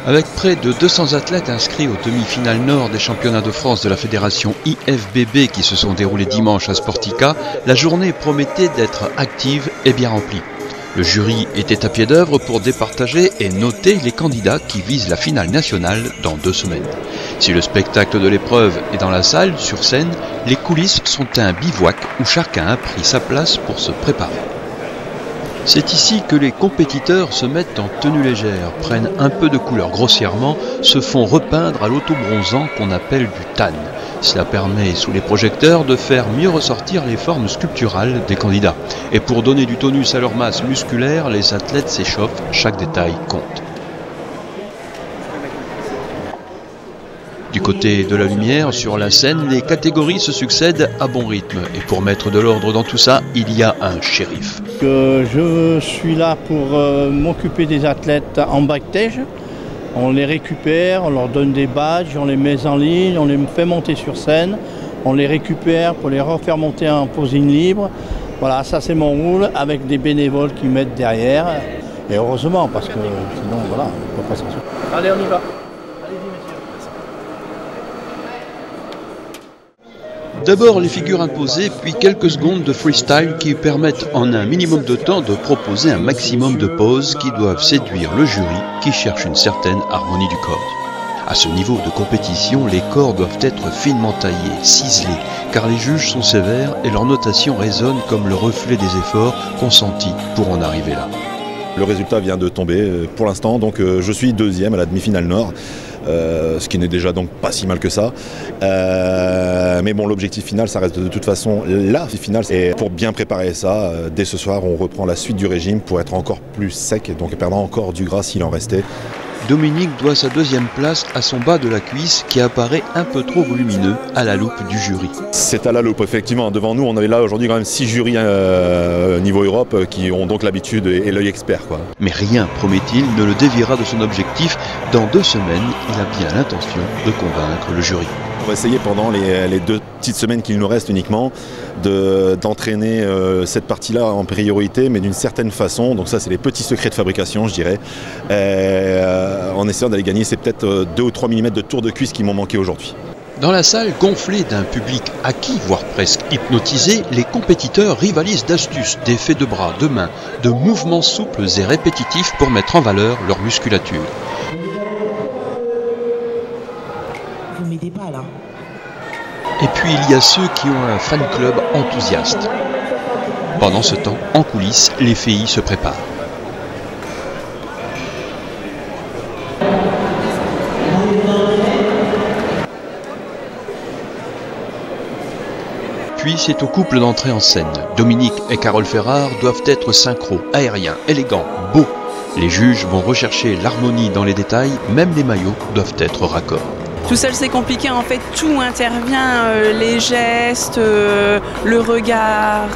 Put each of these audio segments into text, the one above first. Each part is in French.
Avec près de 200 athlètes inscrits aux demi-finales nord des championnats de France de la fédération IFBB qui se sont déroulés dimanche à Sportica, la journée promettait d'être active et bien remplie. Le jury était à pied d'œuvre pour départager et noter les candidats qui visent la finale nationale dans 2 semaines. Si le spectacle de l'épreuve est dans la salle, sur scène, les coulisses sont un bivouac où chacun a pris sa place pour se préparer. C'est ici que les compétiteurs se mettent en tenue légère, prennent un peu de couleur grossièrement, se font repeindre à l'auto-bronzant qu'on appelle du tan. Cela permet, sous les projecteurs, de faire mieux ressortir les formes sculpturales des candidats. Et pour donner du tonus à leur masse musculaire, les athlètes s'échauffent, chaque détail compte. Du côté de la lumière, sur la scène, les catégories se succèdent à bon rythme. Et pour mettre de l'ordre dans tout ça, il y a un shérif. Je suis là pour m'occuper des athlètes en backstage. On les récupère, on leur donne des badges, on les met en ligne, on les fait monter sur scène. On les récupère pour les refaire monter en posing libre. Voilà, ça c'est mon rôle avec des bénévoles qui m'aident derrière. Et heureusement, parce que sinon, voilà, on ne peut pas s'en sortir. Allez, on y va. D'abord les figures imposées, puis quelques secondes de freestyle qui permettent en un minimum de temps de proposer un maximum de poses qui doivent séduire le jury qui cherche une certaine harmonie du corps. À ce niveau de compétition, les corps doivent être finement taillés, ciselés, car les juges sont sévères et leur notation résonne comme le reflet des efforts consentis pour en arriver là. Le résultat vient de tomber pour l'instant, donc je suis 2e à la demi-finale nord. Ce qui n'est déjà donc pas si mal que ça. Mais bon, l'objectif final, ça reste de toute façon la finale. Et pour bien préparer ça, dès ce soir, on reprend la suite du régime pour être encore plus sec, et donc perdre encore du gras s'il en restait. Dominique doit sa 2e place à son bas de la cuisse qui apparaît un peu trop volumineux à la loupe du jury. C'est à la loupe, effectivement. Devant nous, on avait là aujourd'hui quand même 6 jurys niveau Europe qui ont donc l'habitude et l'œil expert, quoi. Mais rien, promet-il, ne le déviera de son objectif. Dans 2 semaines, il a bien l'intention de convaincre le jury. On va essayer pendant les 2 petites semaines qu'il nous reste uniquement d'entraîner cette partie-là en priorité, mais d'une certaine façon. Donc ça, c'est les petits secrets de fabrication, je dirais. En essayant d'aller gagner, c'est peut-être 2 ou 3 mm de tour de cuisse qui m'ont manqué aujourd'hui. Dans la salle gonflée d'un public acquis, voire presque hypnotisé, les compétiteurs rivalisent d'astuces, d'effets de bras, de mains, de mouvements souples et répétitifs pour mettre en valeur leur musculature. Vous m'aidez pas là. Et puis il y a ceux qui ont un fan club enthousiaste. Pendant ce temps, en coulisses, les filles se préparent. Puis c'est au couple d'entrer en scène. Dominique et Carole Ferrard doivent être synchro, aériens, élégants, beaux. Les juges vont rechercher l'harmonie dans les détails, même les maillots doivent être raccords. Tout seul c'est compliqué, en fait tout intervient, les gestes, le regard,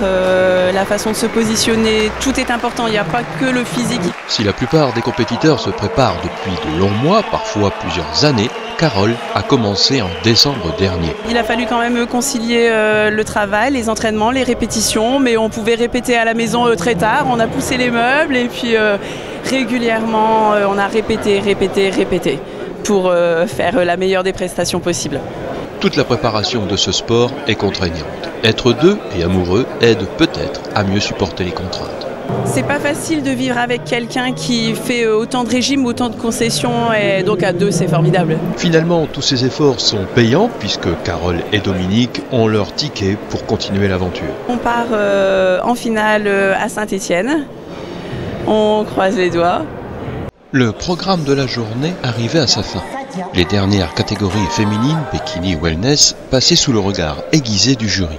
la façon de se positionner, tout est important, il n'y a pas que le physique. Si la plupart des compétiteurs se préparent depuis de longs mois, parfois plusieurs années, Carole a commencé en décembre dernier. Il a fallu quand même concilier le travail, les entraînements, les répétitions, mais on pouvait répéter à la maison très tard, on a poussé les meubles et puis régulièrement on a répété pour faire la meilleure des prestations possibles. Toute la préparation de ce sport est contraignante. Être 2 et amoureux aide peut-être à mieux supporter les contraintes. C'est pas facile de vivre avec quelqu'un qui fait autant de régimes, autant de concessions, et donc à 2 c'est formidable. Finalement, tous ces efforts sont payants puisque Carole et Dominique ont leur ticket pour continuer l'aventure. On part en finale à Saint-Étienne, on croise les doigts. Le programme de la journée arrivait à sa fin. Les dernières catégories féminines, bikini wellness, passaient sous le regard aiguisé du jury.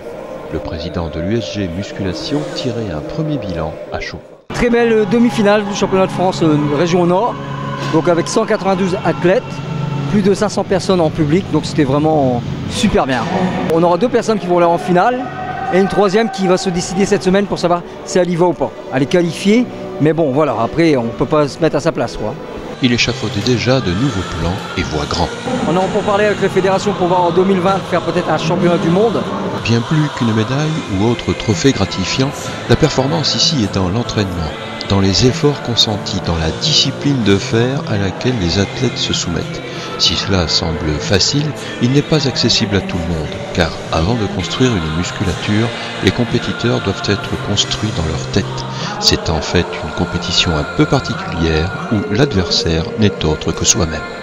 Le président de l'USG Musculation tirait un premier bilan à chaud. Très belle demi-finale du championnat de France région Nord, donc avec 192 athlètes, plus de 500 personnes en public, donc c'était vraiment super bien. On aura 2 personnes qui vont aller en finale et une 3e qui va se décider cette semaine pour savoir si elle y va ou pas. Elle est qualifiée, mais bon voilà, après on ne peut pas se mettre à sa place, quoi. il échafaudait déjà de nouveaux plans et voit grand. On est en pourparlers avec les fédérations pour voir en 2020 faire peut-être un championnat du monde. Bien plus qu'une médaille ou autre trophée gratifiant, la performance ici est dans l'entraînement, dans les efforts consentis, dans la discipline de fer à laquelle les athlètes se soumettent. Si cela semble facile, il n'est pas accessible à tout le monde, car avant de construire une musculature, les compétiteurs doivent être construits dans leur tête. C'est en fait une compétition un peu particulière où l'adversaire n'est autre que soi-même.